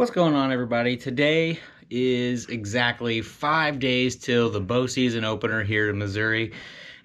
What's going on, everybody? Today is exactly 5 days till the bow season opener here in Missouri,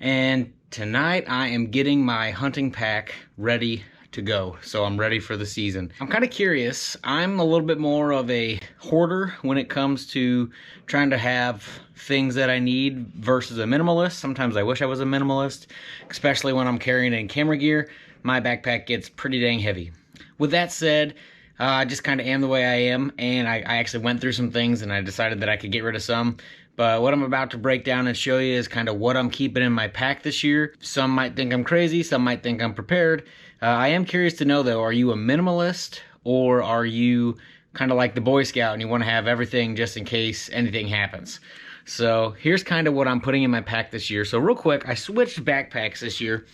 and tonight I am getting my hunting pack ready to go. So I'm ready for the season. I'm kind of curious. I'm a little bit more of a hoarder when it comes to trying to have things that I need versus a minimalist. Sometimes I wish I was a minimalist, especially when I'm carrying in camera gear. My backpack gets pretty dang heavy. With that said, I just kind of am the way I am, and I actually went through some things and I decided that I could get rid of some. But what I'm about to break down and show you is kind of what I'm keeping in my pack this year. Some might think I'm crazy, some might think I'm prepared. I am curious to know though, are you a minimalist or are you kind of like the Boy Scout and you want to have everything just in case anything happens? So here's kind of what I'm putting in my pack this year. So real quick, I switched backpacks this year.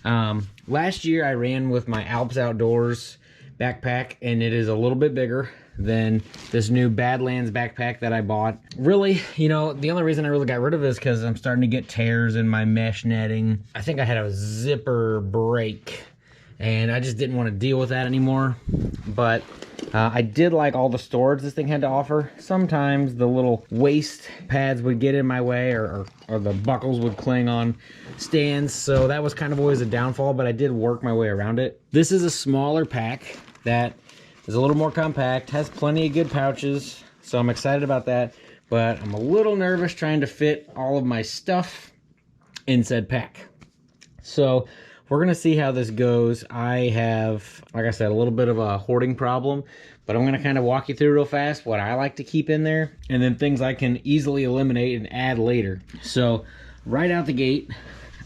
Last year I ran with my Alps Outdoors backpack, and it is a little bit bigger than this new Badlands backpack that I bought. Really, you know, the only reason I really got rid of it is because I'm starting to get tears in my mesh netting. I think I had a zipper break, and I just didn't want to deal with that anymore. But I did like all the storage this thing had to offer. Sometimes the little waist pads would get in my way, or the buckles would cling on stands, so that was kind of always a downfall, but I did work my way around it. This is a smaller pack that is a little more compact, has plenty of good pouches, so I'm excited about that, but I'm a little nervous trying to fit all of my stuff in said pack. So we're gonna see how this goes. I have, like I said, a little bit of a hoarding problem, but I'm gonna kind of walk you through real fast what I like to keep in there, and then things I can easily eliminate and add later. So right out the gate,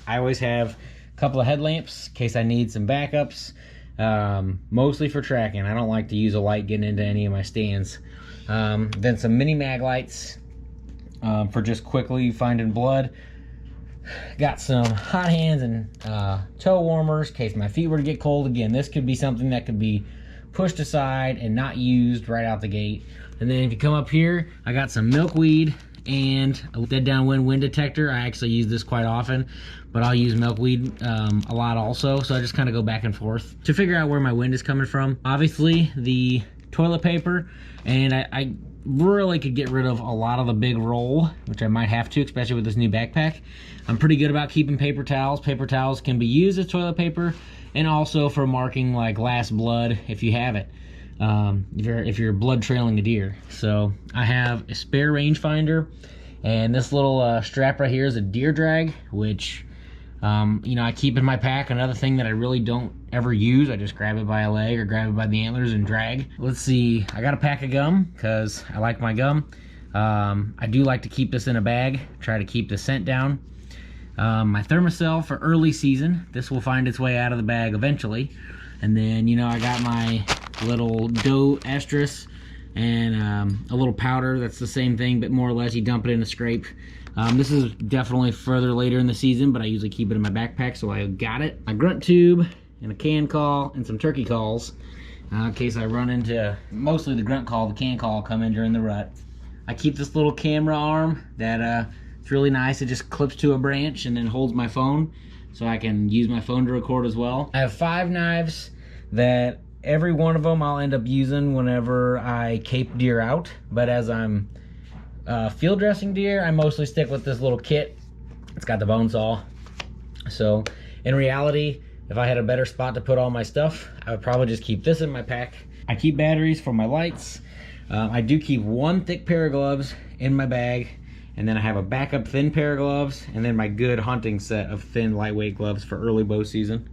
I always have a couple of headlamps in case I need some backups, mostly for tracking. I don't like to use a light getting into any of my stands. Then some mini mag lights for just quickly finding blood. Got some hot hands and toe warmers in case my feet were to get cold. Again, this could be something that could be pushed aside and not used right out the gate. And then if you come up here, I got some milkweed and a dead downwind wind detector. I actually use this quite often, but I'll use milkweed a lot also. So I just kind of go back and forth to figure out where my wind is coming from. Obviously the toilet paper, and I really could get rid of a lot of the big roll, which I might have to, especially with this new backpack. I'm pretty good about keeping paper towels. Paper towels can be used as toilet paper, and also for marking like last blood if you have it, if you're blood trailing a deer. So I have a spare rangefinder, and this little strap right here is a deer drag, which you know, I keep in my pack. Another thing that I really don't ever use, I just grab it by a leg or grab it by the antlers and drag. Let's see, I got a pack of gum because I like my gum. I do like to keep this in a bag, try to keep the scent down. My Thermacell for early season. This will find its way out of the bag eventually. And then, you know, I got my little doe estrus and a little powder that's the same thing, but more or less you dump it in a scrape. This is definitely further later in the season, but I usually keep it in my backpack, so I got it. My grunt tube and a can call and some turkey calls in case I run into mostly the grunt call. The can call come in during the rut. I keep this little camera arm that it's really nice. It just clips to a branch and then holds my phone, so I can use my phone to record as well. I have 5 knives that every one of them I'll end up using whenever I cape deer out, but as I'm field dressing deer, I mostly stick with this little kit. It's got the bone saw. So in reality, if I had a better spot to put all my stuff, I would probably just keep this in my pack. I keep batteries for my lights. I do keep 1 thick pair of gloves in my bag, and then I have a backup thin pair of gloves, and then my good hunting set of thin lightweight gloves for early bow season.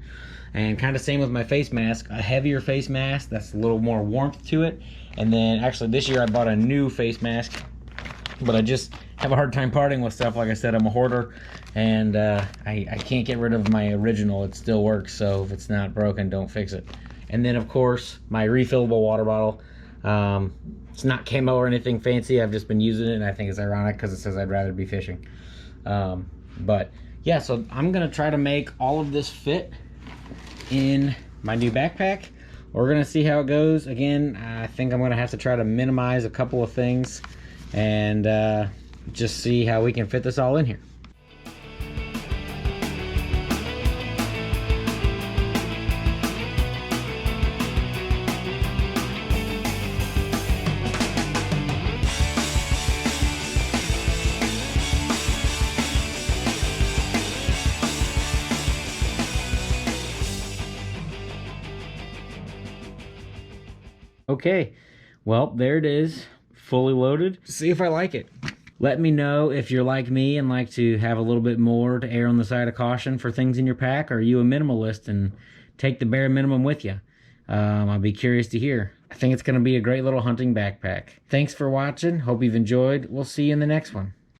And kind of same with my face mask, a heavier face mask that's a little more warmth to it. And then actually this year I bought a new face mask, but I just have a hard time parting with stuff. Like I said, I'm a hoarder, and I can't get rid of my original. It still works, so if it's not broken, don't fix it. And then of course my refillable water bottle. It's not camo or anything fancy. I've just been using it, and I think it's ironic because it says I'd rather be fishing. But yeah, so I'm gonna try to make all of this fit in my new backpack. We're gonna see how it goes. Again, I think I'm gonna have to try to minimize a couple of things and just see how we can fit this all in here. Okay, well, there it is, fully loaded. See if I like it. Let me know if you're like me and like to have a little bit more to err on the side of caution for things in your pack, or are you a minimalist and take the bare minimum with you? I'll be curious to hear. I think it's going to be a great little hunting backpack. Thanks for watching. Hope you've enjoyed. We'll see you in the next one.